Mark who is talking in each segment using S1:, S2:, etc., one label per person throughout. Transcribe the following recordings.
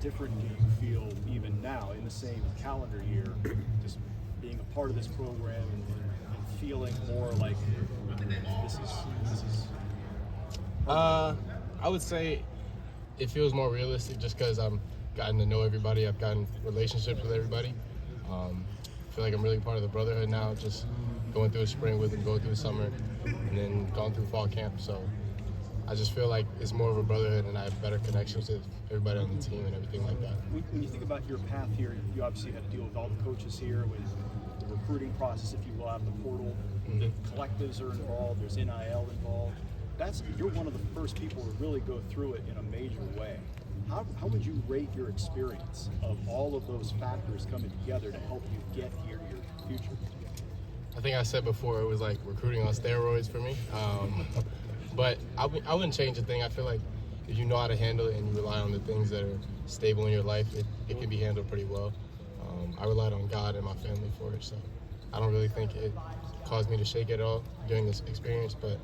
S1: different do you feel even now in the same calendar year, just being a part of this program and feeling more like this is?
S2: I would say it feels more realistic just because I'm gotten to know everybody. I've gotten relationships with everybody. I feel like I'm really part of the brotherhood now, just going through the spring with them, going through the summer, and then going through fall camp. So I just feel like it's more of a brotherhood, and I have better connections with everybody on the team and everything like that.
S1: When you think about your path here, you obviously had to deal with all the coaches here, with the recruiting process, if you will, out of the portal. The collectives are involved. There's NIL involved. You're one of the first people to really go through it in a major way. How would you rate your experience of all of those factors coming together to help you get here to your future?
S2: I think I said before it was like recruiting on steroids for me. But I wouldn't change a thing. I feel like if you know how to handle it and you rely on the things that are stable in your life, it can be handled pretty well. I relied on God and my family for it, so I don't really think it caused me to shake at all during this experience, but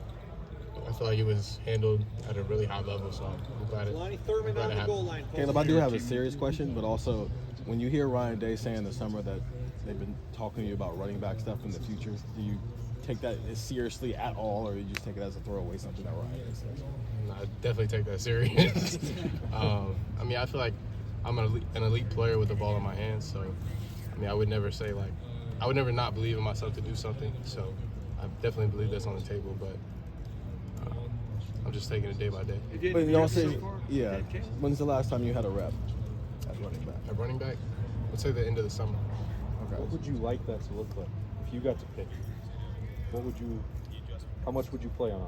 S2: I feel like it was handled at a really high level, so I'm glad it happened.
S3: Caleb, I do have a serious question, but also when you hear Ryan Day saying this summer that they've been talking to you about running back stuff in the future, do you take that as seriously at all, or you just take it as a throwaway, something that Ryan Day says?
S2: I definitely take that serious. I mean, I feel like I'm an elite player with the ball in my hands, so I mean, I would never say I would never not believe in myself to do something, so I definitely believe that's on the table, but I'm just taking it day by day.
S3: But you don't say, yeah. When's the last time you had a rep at running back?
S2: At running back, let's say the end of the summer.
S3: Okay.
S4: What would you like that to look like if you got to pick? How much would you play on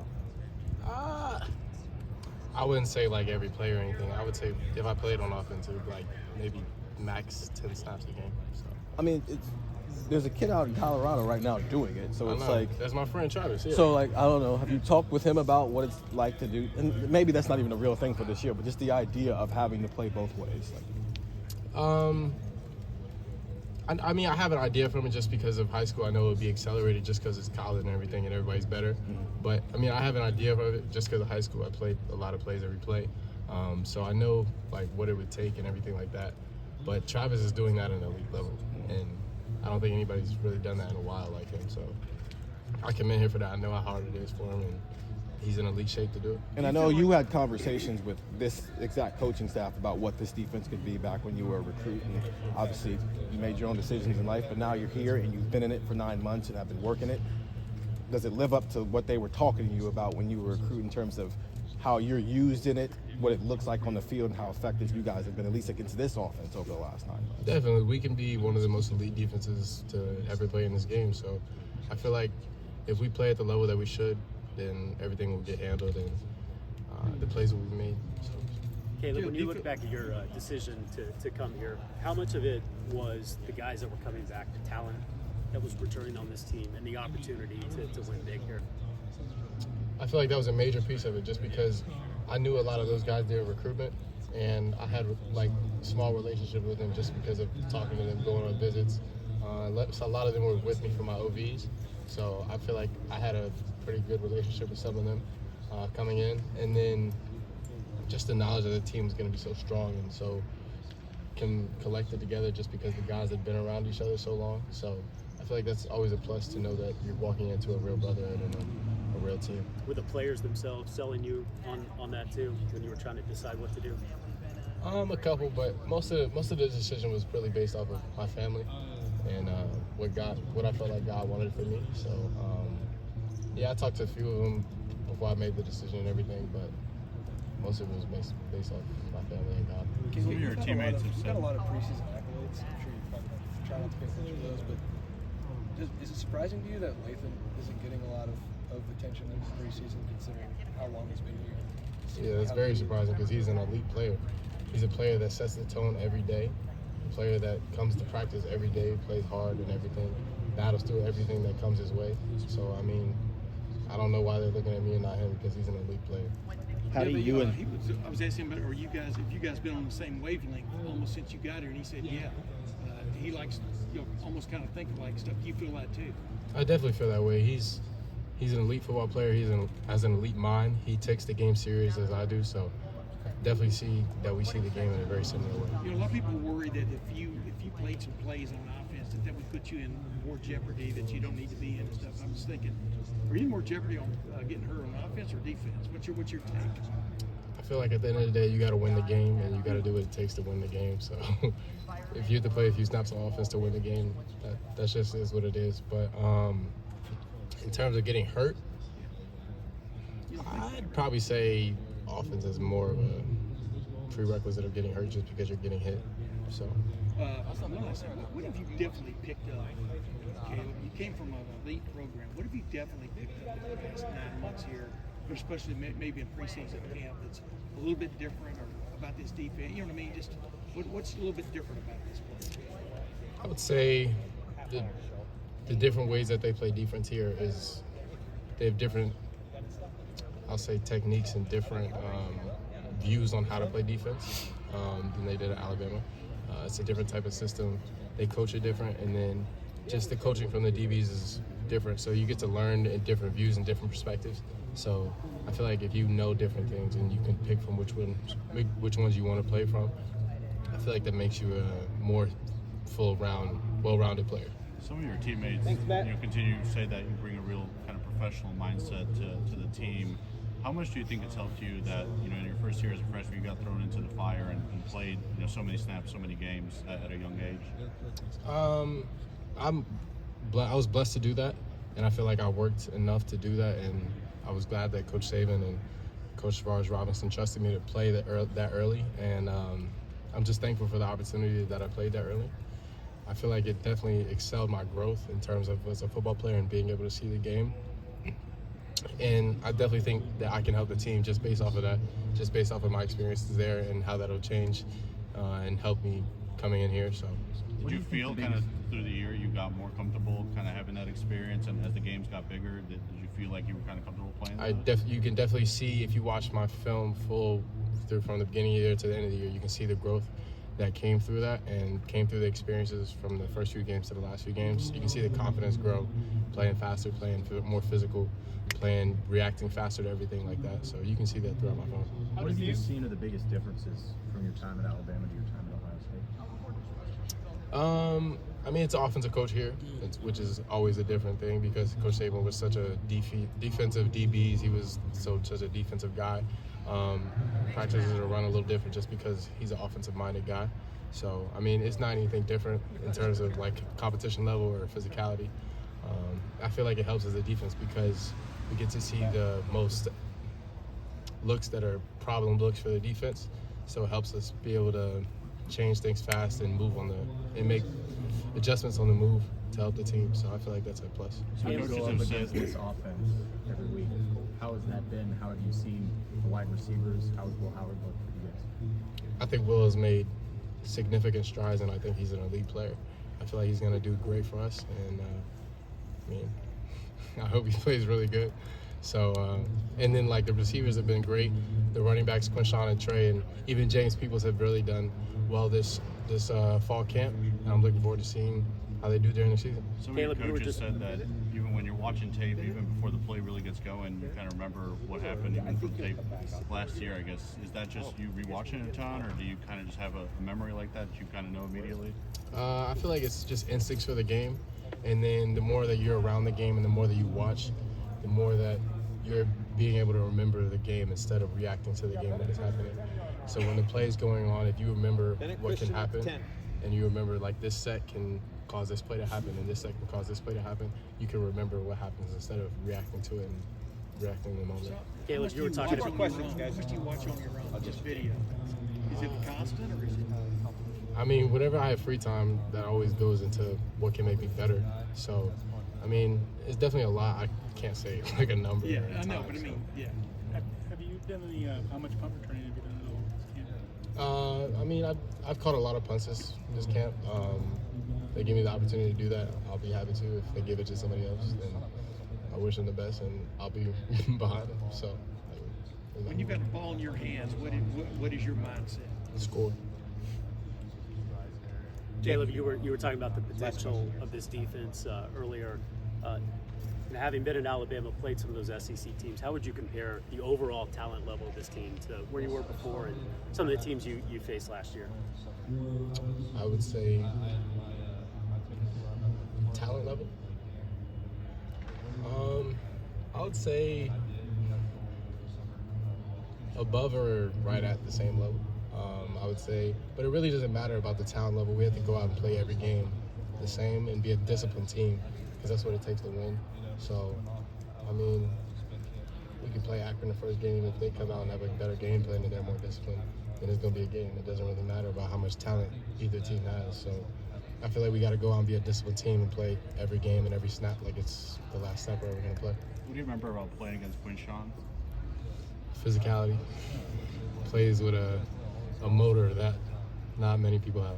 S4: offense?
S2: I wouldn't say like every play or anything. I would say if I played on offense, it would be like maybe max 10 snaps a game. So.
S3: I mean, there's a kid out in Colorado right now doing it, so it's like
S2: that's my friend Travis. Yeah.
S3: So like I don't know. Have you talked with him about what it's like to do? And maybe that's not even a real thing for this year, but just the idea of having to play both ways.
S2: I mean, I have an idea from it just because of high school. I know it would be accelerated just because it's college and everything, and everybody's better. Mm-hmm. But I mean, I have an idea of it just because of high school. I played a lot of plays every play, so I know like what it would take and everything like that. But Travis is doing that at an elite level, and I don't think anybody's really done that in a while like him. So I commend him for that. I know how hard it is for him, and he's in elite shape to do it.
S3: And I know you had conversations with this exact coaching staff about what this defense could be back when you were a recruit. And obviously, you made your own decisions in life, but now you're here and you've been in it for 9 months and have been working it. Does it live up to what they were talking to you about when you were a recruit in terms of how you're used in it, what it looks like on the field, and how effective you guys have been, at least against this offense over the last 9 months?
S2: Definitely. We can be one of the most elite defenses to ever play in this game. So I feel like if we play at the level that we should, then everything will get handled and the plays will be made. So.
S5: Caleb, when you look back at your decision to come here, how much of it was the guys that were coming back, the talent that was returning on this team, and the opportunity to win big here?
S2: I feel like that was a major piece of it just because I knew a lot of those guys there in recruitment, and I had like small relationship with them just because of talking to them, going on visits. So a lot of them were with me for my OVs, so I feel like I had a pretty good relationship with some of them coming in, and then just the knowledge that the team is going to be so strong and so collected together just because the guys have been around each other so long. So I feel like that's always a plus to know that you're walking into a real brotherhood and a real team.
S5: Were the players themselves selling you on that too when you were trying to decide what to do?
S2: A couple, but most of the decision was really based off of my family and what I felt like God wanted for me. So yeah, I talked to a few of them before I made the decision and everything, but most of it was based off my family and God.
S6: Some of your teammates have
S7: You've
S6: said
S7: got a lot of preseason accolades. I'm sure you probably try not to pay attention to those, but is it surprising to you that Lathan isn't getting a lot of attention in his preseason, considering how long he's been here?
S2: Yeah, that's very surprising because he's an elite player. He's a player that sets the tone every day, a player that comes to practice every day, plays hard and everything, battles through everything that comes his way. So, I mean, I don't know why they're looking at me and not him because he's an elite player.
S6: How do you and I was asking him, have you guys been on the same wavelength almost since you got here? And he said, yeah. He likes, almost kind of think like stuff. Do you feel that too?
S2: I definitely feel that way. He's an elite football player. Has an elite mind. He takes the game serious as I do. So definitely see that we see the game in a very similar way.
S6: You know, a lot of people worry that if you played some plays on offense, that would put you in more jeopardy that you don't need to be in and stuff. I'm just thinking, are you in more jeopardy on getting hurt on offense or defense? What's your take?
S2: I feel like at the end of the day, you got to win the game, and you got to do what it takes to win the game. So if you have to play a few snaps on offense to win the game, that's just is what it is. But in terms of getting hurt, I'd probably say offense is more of a prerequisite of getting hurt just because you're getting hit. So.
S6: What have you definitely picked up, Caleb? You came from an elite program. What have you definitely picked up in the past 9 months here, or especially maybe in preseason camp, that's a little bit different, or about this defense? You know what I mean? Just what's a little bit different about this play?
S2: I would say the different ways that they play defense here is they have different, I'll say, techniques and different views on how to play defense than they did at Alabama. It's a different type of system. They coach it different, and then just the coaching from the DBs is different. So you get to learn in different views and different perspectives. So I feel like if you know different things and you can pick from which ones you want to play from, I feel like that makes you a more well-rounded player.
S8: Some of your teammates, continue to say that you bring a real kind of professional mindset to the team. How much do you think it's helped you that, in your first year as a freshman, you got thrown into the fire and played, so many snaps, so many games at a young age?
S2: I was blessed to do that, and I feel like I worked enough to do that, and I was glad that Coach Saban and Coach Sparge Robinson trusted me to play that early, and I'm just thankful for the opportunity that I played that early. I feel like it definitely excelled my growth in terms of as a football player and being able to see the game. And I definitely think that I can help the team just based off of that, just based off of my experiences there and how that'll change and help me coming in here. So,
S8: did you feel kind of through the year you got more comfortable kind of having that experience, and as the games got bigger, did you feel like you were kind of comfortable playing?
S2: You can definitely see if you watch my film full through from the beginning of the year to the end of the year, you can see the growth that came through that and came through the experiences from the first few games to the last few games. You can see the confidence grow, playing faster, playing more physical, reacting faster to everything like that. So you can see that throughout my film.
S9: What have you seen are the biggest differences from your time at Alabama to your time at Ohio State?
S2: I mean, it's an offensive coach here, which is always a different thing because Coach Saban was such a defensive DBs. He was such a defensive guy. Practices are run a little different just because he's an offensive-minded guy. So, I mean, it's not anything different in terms of like competition level or physicality. I feel like it helps as a defense because we get to see the most looks that are problem looks for the defense. So it helps us be able to change things fast and move and make adjustments on the move to help the team. So I feel like that's a plus.
S9: So you go up against this offense every week. How has that been? How have you seen the wide receivers? How has Will Howard looked for you guys?
S2: I think Will has made significant strides, and I think he's an elite player. I feel like he's going to do great for us, and I hope he plays really good. So, and then like the receivers have been great. The running backs, Quinshawn and Trey, and even James Peoples have really done well this fall camp. And I'm looking forward to seeing how they do during the season.
S8: Some of your coaches said that even when you're watching tape, even before the play really gets going, you kind of remember what happened even from tape last year, I guess. Is that just you rewatching it a ton, or do you kind of just have a memory like that you kind of know immediately?
S2: I feel like it's just instincts for the game. And then the more that you're around the game and the more that you watch, the more that you're being able to remember the game instead of reacting to the game that is happening. So when the play is going on, if you remember what can happen, and you remember like this set can cause this play to happen and this set can cause this play to happen, you can remember what happens instead of reacting to it and reacting in the moment.
S5: Caleb, you were talking about
S6: questions, guys. What do you watch on your own? Just video. Is it constant or is it?
S2: I mean, whenever I have free time, that always goes into what can make me better. So, I mean, it's definitely a lot. I can't say like a number.
S6: Yeah, I know, but I mean, yeah.
S10: Have you done any, how much punt returning have you done at all this camp?
S2: I mean, I've caught a lot of punts this camp. If they give me the opportunity to do that, I'll be happy to. If they give it to somebody else, then I wish them the best, and I'll be behind them. So,
S6: when you've got the ball in your hands, what is your mindset?
S2: Score.
S5: Caleb, you were talking about the potential of this defense earlier. And having been in Alabama, played some of those SEC teams, how would you compare the overall talent level of this team to where you were before and some of the teams you faced last year?
S2: I would say talent level. I would say above or right at the same level. I would say, but it really doesn't matter about the talent level. We have to go out and play every game the same and be a disciplined team because that's what it takes to win. So, I mean, we could play Akron the first game. If they come out and have a better game plan and they're more disciplined, then it's going to be a game. It doesn't really matter about how much talent either team has. So I feel like we got to go out and be a disciplined team and play every game and every snap like it's the last snap we're ever going to play.
S8: What do you remember about playing against Quinshawn?
S2: Physicality. Plays with a motor that not many people have.